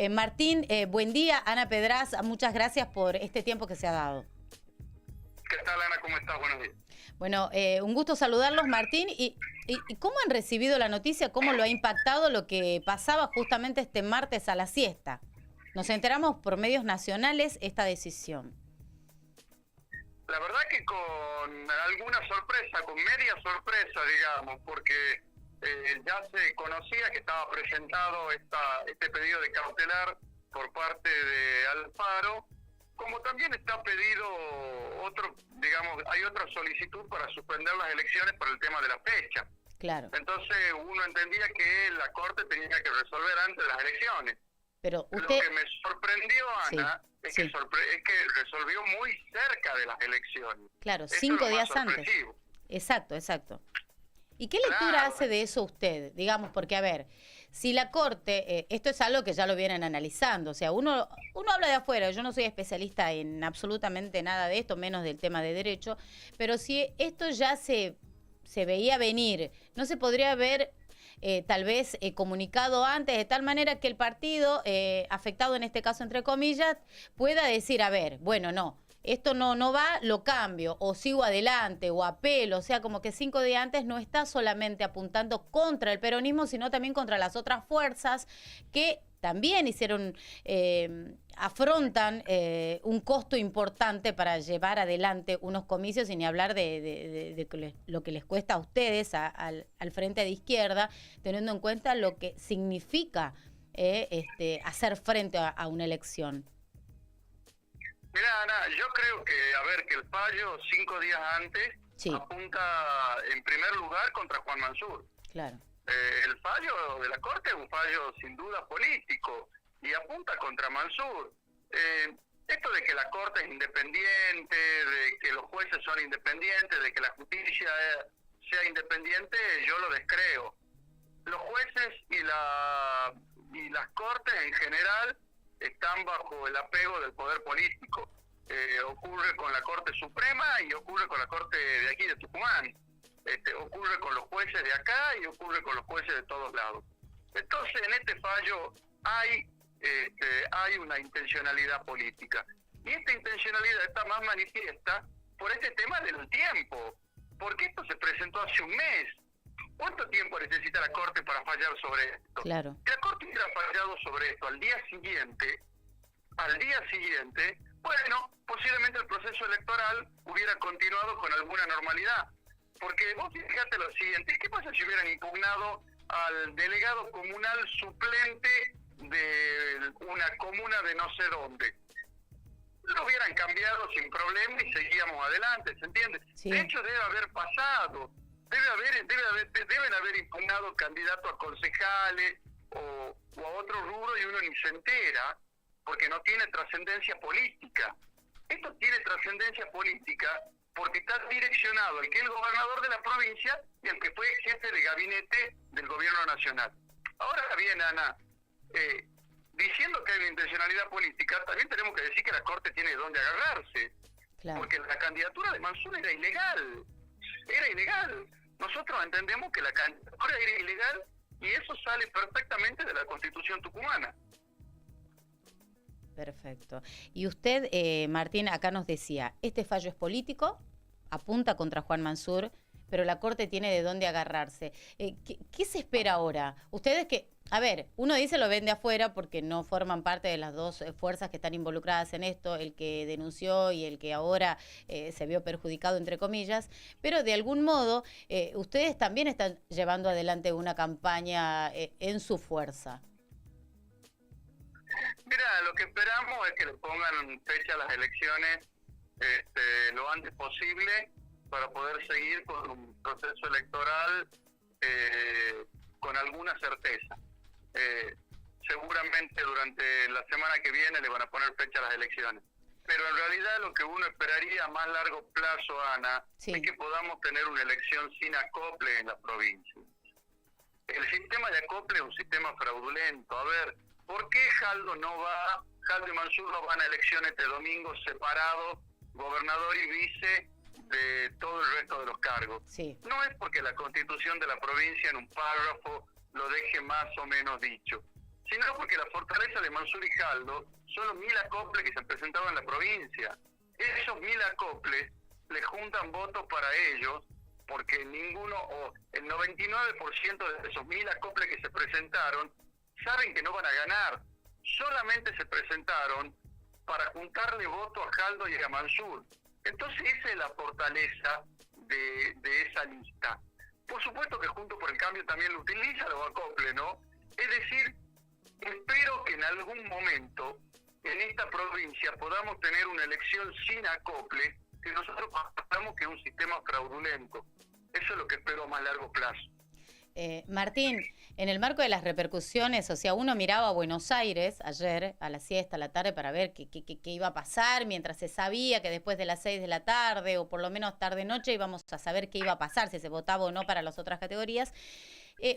Martín, buen día. Ana Pedraz, muchas gracias por este tiempo que se ha dado. ¿Qué tal, Ana? ¿Cómo estás? Buenos días. Bueno, un gusto saludarlos, Martín. ¿Y cómo han recibido la noticia? ¿Cómo lo ha impactado lo que pasaba justamente este martes a la siesta? Nos enteramos por medios nacionales esta decisión. La verdad que con alguna sorpresa, con media sorpresa, digamos, porque ya se conocía que estaba presentado este pedido de cautelar por parte de Alfaro, como también está pedido otro, digamos, hay otra solicitud para suspender las elecciones por el tema de la fecha. Claro. Entonces uno entendía que la Corte tenía que resolver antes de las elecciones. Pero usted... Lo que me sorprendió, Ana, sí, es que resolvió muy cerca de las elecciones. Claro, Eso 5 es lo más días antes. sorpresivo. Exacto. ¿Y qué lectura hace de eso usted? Digamos, porque a ver, si la Corte, esto es algo que ya lo vienen analizando, o sea, uno habla de afuera, yo no soy especialista en absolutamente nada de esto, menos del tema de derecho, pero si esto ya se veía venir, ¿no se podría haber tal vez comunicado antes de tal manera que el partido, afectado en este caso entre comillas, pueda decir, a ver, bueno, no, esto no va, lo cambio, o sigo adelante, o apelo, o sea, como que 5 días antes no está solamente apuntando contra el peronismo, sino también contra las otras fuerzas que también afrontan un costo importante para llevar adelante unos comicios, y ni hablar de lo que les cuesta a ustedes al Frente de Izquierda, teniendo en cuenta lo que significa hacer frente a una elección. Mira, Ana, yo creo que el fallo 5 días antes apunta en primer lugar contra Juan Mansur. Claro. El fallo de la Corte es un fallo sin duda político y apunta contra Mansur. Esto de que la Corte es independiente, de que los jueces son independientes, de que la justicia sea independiente, yo lo descreo. Los jueces y las Cortes en general están bajo el apego del poder político. Ocurre con la Corte Suprema y ocurre con la Corte de aquí de Tucumán. Ocurre con los jueces de acá y ocurre con los jueces de todos lados. Entonces, en este fallo hay una intencionalidad política. Y esta intencionalidad está más manifiesta por este tema del tiempo. Porque esto se presentó hace un mes. ¿Cuánto tiempo necesita la Corte para fallar sobre esto? Claro. Si la Corte hubiera fallado sobre esto al día siguiente, bueno, posiblemente el proceso electoral hubiera continuado con alguna normalidad. Porque vos fíjate lo siguiente, ¿qué pasa si hubieran impugnado al delegado comunal suplente de una comuna de no sé dónde? Lo hubieran cambiado sin problema y seguíamos adelante, ¿se entiende? Sí. De hecho, debe haber pasado. Deben haber impugnado candidatos a concejales o a otro rubro y uno ni se entera porque no tiene trascendencia política. Esto tiene trascendencia política porque está direccionado al que es el gobernador de la provincia y al que fue jefe de gabinete del gobierno nacional. Ahora bien, Ana, diciendo que hay una intencionalidad política, también tenemos que decir que la Corte tiene dónde agarrarse. Claro. Porque la candidatura de Mansur era ilegal. Nosotros entendemos que la candidatura era ilegal y eso sale perfectamente de la Constitución tucumana. Perfecto. Y usted, Martín, acá nos decía, este fallo es político, apunta contra Juan Mansur, pero la Corte tiene de dónde agarrarse. ¿Qué se espera ahora? Ustedes que, a ver, uno dice lo ven de afuera porque no forman parte de las dos fuerzas que están involucradas en esto, el que denunció y el que ahora se vio perjudicado, entre comillas, pero de algún modo ustedes también están llevando adelante una campaña en su fuerza. Mira, lo que esperamos es que le pongan fecha a las elecciones lo antes posible para poder seguir con un proceso electoral con alguna certeza. Seguramente durante la semana que viene le van a poner fecha a las elecciones. Pero en realidad lo que uno esperaría a más largo plazo, Ana, es que podamos tener una elección sin acople en la provincia. El sistema de acople es un sistema fraudulento. A ver, ¿por qué Jaldo y Mansur no van a elecciones este domingo separados, gobernador y vice de todo el resto de los cargos? Sí. No es porque la Constitución de la provincia en un párrafo lo deje más o menos dicho, sino porque la fortaleza de Mansur y Jaldo son los 1000 acoples que se presentaban en la provincia. Esos 1000 acoples le juntan votos para ellos, porque ninguno, o el 99% de esos 1000 acoples que se presentaron, saben que no van a ganar. Solamente se presentaron para juntarle votos a Jaldo y a Mansur. Entonces esa es la fortaleza de esa lista. Por supuesto que Juntos por el Cambio también lo utiliza, los acoples, ¿no? Es decir, espero que en algún momento en esta provincia podamos tener una elección sin acople, que nosotros pensamos que es un sistema fraudulento. Eso es lo que espero a más largo plazo. Martín, en el marco de las repercusiones, o sea, uno miraba a Buenos Aires ayer a la siesta, a la tarde, para ver qué iba a pasar, mientras se sabía que después de las 6 de la tarde, o por lo menos tarde-noche, íbamos a saber qué iba a pasar, si se votaba o no para las otras categorías.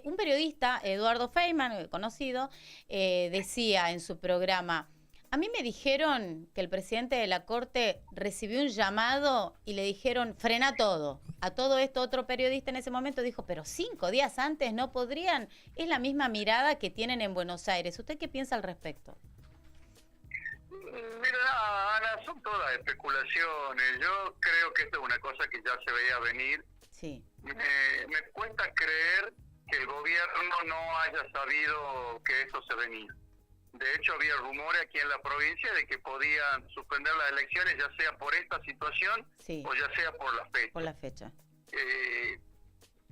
Un periodista, Eduardo Feynman, conocido, decía en su programa: a mí me dijeron que el presidente de la Corte recibió un llamado y le dijeron, frena todo. A todo esto otro periodista en ese momento dijo, pero 5 días antes no podrían. Es la misma mirada que tienen en Buenos Aires. ¿Usted qué piensa al respecto? Mira, Ana, son todas especulaciones. Yo creo que esto es una cosa que ya se veía venir. Sí. Me cuesta creer que el gobierno no haya sabido que esto se venía. De hecho, había rumores aquí en la provincia de que podían suspender las elecciones, ya sea por esta situación, sí, o ya sea por la fecha. Por la fecha.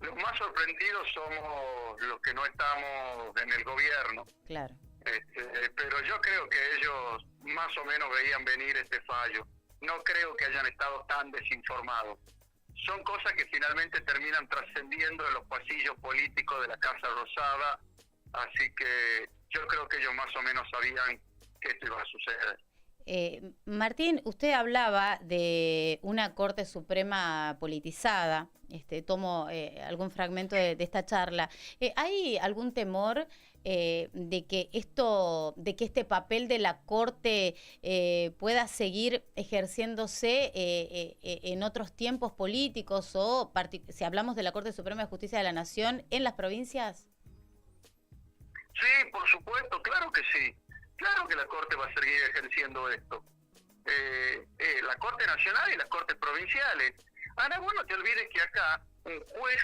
Los más sorprendidos somos los que no estamos en el gobierno. Claro. Pero yo creo que ellos más o menos veían venir este fallo. No creo que hayan estado tan desinformados. Son cosas que finalmente terminan trascendiendo en los pasillos políticos de la Casa Rosada, así que yo creo que ellos más o menos sabían que esto iba a suceder. Martín, usted hablaba de una Corte Suprema politizada. Tomo algún fragmento de esta charla. ¿Hay algún temor de que este papel de la Corte pueda seguir ejerciéndose en otros tiempos políticos, o si hablamos de la Corte Suprema de Justicia de la Nación en las provincias? Sí, por supuesto, claro que sí. Claro que la Corte va a seguir ejerciendo esto. La Corte Nacional y las Cortes Provinciales. Ahora, vos no te olvides que acá un juez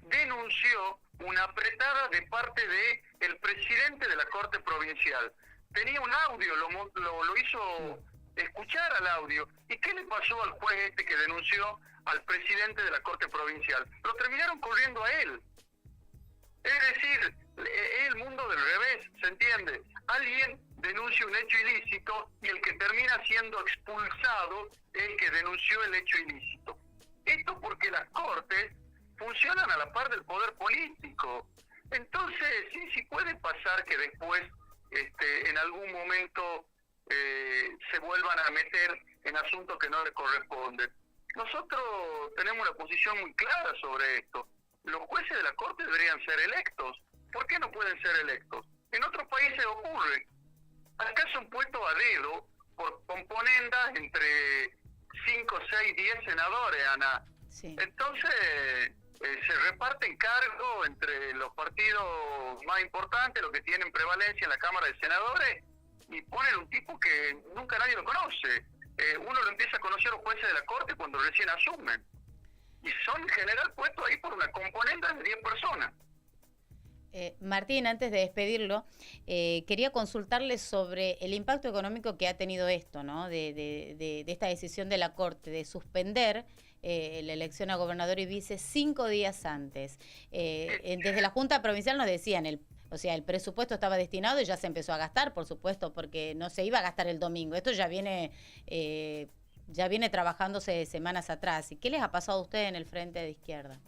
denunció una apretada de parte de el presidente de la Corte Provincial. Tenía un audio, lo hizo escuchar al audio. ¿Y qué le pasó al juez que denunció al presidente de la Corte Provincial? Lo terminaron corriendo a él. Es decir, es el mundo del revés, ¿se entiende? Alguien denuncia un hecho ilícito y el que termina siendo expulsado es el que denunció el hecho ilícito. Esto porque las cortes funcionan a la par del poder político. Entonces, sí puede pasar que después, en algún momento, se vuelvan a meter en asuntos que no le corresponden. Nosotros tenemos una posición muy clara sobre esto. Los jueces de la Corte deberían ser electos. ¿Por qué no pueden ser electos? En otros países ocurre. Acá son puestos a dedo por componendas entre 5, 6, 10 senadores, Ana. Sí. Entonces, se reparten cargos entre los partidos más importantes, los que tienen prevalencia en la Cámara de Senadores, y ponen un tipo que nunca nadie lo conoce. Uno lo empieza a conocer a los jueces de la Corte cuando recién asumen. Y son en general puestos ahí por una componente de 10 personas. Martín, antes de despedirlo, quería consultarle sobre el impacto económico que ha tenido esto, ¿no? De esta decisión de la Corte de suspender la elección a gobernador y vice 5 días antes. Desde la Junta Provincial nos decían, el presupuesto estaba destinado y ya se empezó a gastar, por supuesto, porque no se iba a gastar el domingo. Esto ya viene trabajándose semanas atrás. ¿Y qué les ha pasado a ustedes en el Frente de Izquierda?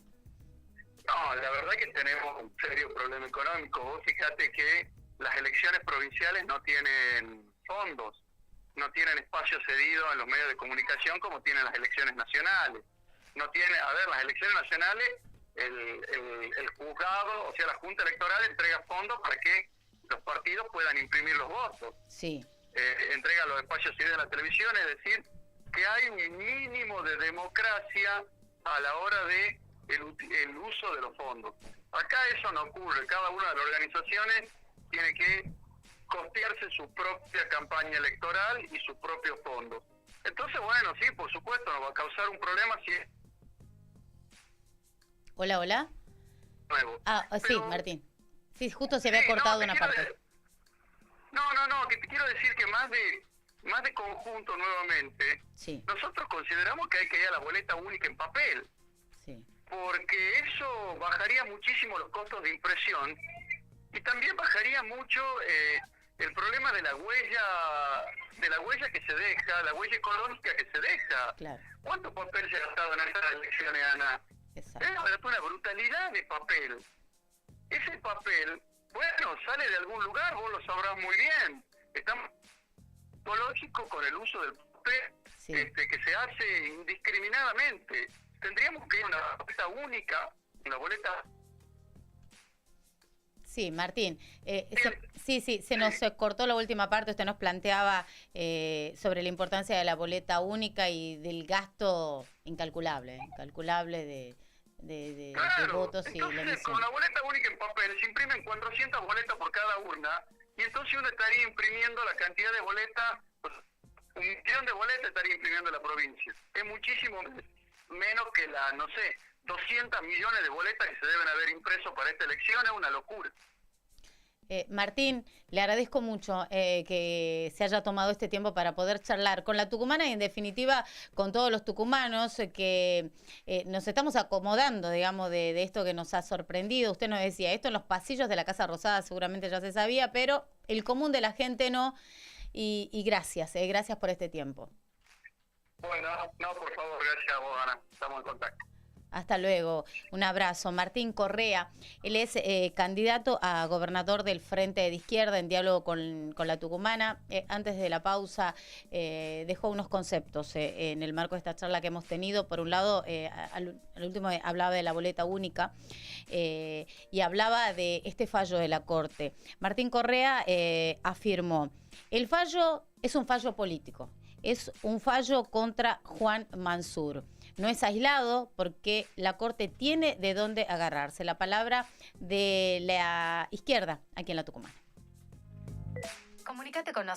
No, la verdad que tenemos un serio problema económico. Vos fíjate que las elecciones provinciales no tienen fondos, no tienen espacio cedido en los medios de comunicación como tienen las elecciones nacionales. Las elecciones nacionales, el juzgado, o sea, la Junta Electoral entrega fondos para que los partidos puedan imprimir los votos. Sí. Entrega los espacios cedidos de la televisión, es decir, que hay un mínimo de democracia a la hora de el uso de los fondos. Acá eso no ocurre. Cada una de las organizaciones tiene que costearse su propia campaña electoral y sus propios fondos. Entonces, bueno, sí, por supuesto, nos va a causar un problema si es Hola, hola. nuevo. Sí, Pero, Martín. Sí, justo se había cortado una parte. Que te quiero decir que más de conjunto nuevamente, Sí, nosotros consideramos que hay que ir a la boleta única en papel, sí, porque eso bajaría muchísimo los costos de impresión y también bajaría mucho el problema de la huella que se deja, la huella económica que se deja. claro, ¿Cuánto papel se ha gastado en estas elecciones, Ana? exacto. Es una brutalidad de papel. Ese papel, bueno, sale de algún lugar, vos lo sabrás muy bien. Estamos lógico con el uso del papel Sí. que se hace indiscriminadamente. Tendríamos que ir a una boleta única, una boleta... Sí, Martín. Se nos cortó la última parte. Usted nos planteaba sobre la importancia de la boleta única y del gasto incalculable de votos y la Entonces, emisión. con la boleta única en papel se imprimen 400 boletas por cada urna y entonces uno estaría imprimiendo la cantidad de boletas, pues, 1.000.000 de boletas estaría imprimiendo la provincia. Es muchísimo menos que 200 millones de boletas que se deben haber impreso para esta elección. Es una locura. Martín, le agradezco mucho que se haya tomado este tiempo para poder charlar con la tucumana y en definitiva con todos los tucumanos que nos estamos acomodando, digamos, de esto que nos ha sorprendido. Usted nos decía, esto en los pasillos de la Casa Rosada seguramente ya se sabía, pero el común de la gente no. Y gracias por este tiempo. Bueno, no, por favor, gracias a vos, Ana. Estamos en contacto. Hasta luego, un abrazo. Martín Correa, él es candidato a gobernador del Frente de Izquierda en diálogo con la tucumana. Antes de la pausa dejó unos conceptos en el marco de esta charla que hemos tenido. Por un lado, al último hablaba de la boleta única y hablaba de este fallo de la Corte. Martín Correa afirmó, el fallo es un fallo político, es un fallo contra Juan Mansur. No es aislado porque la Corte tiene de dónde agarrarse. La palabra de la izquierda aquí en la Tucumana. Comunícate con nosotros.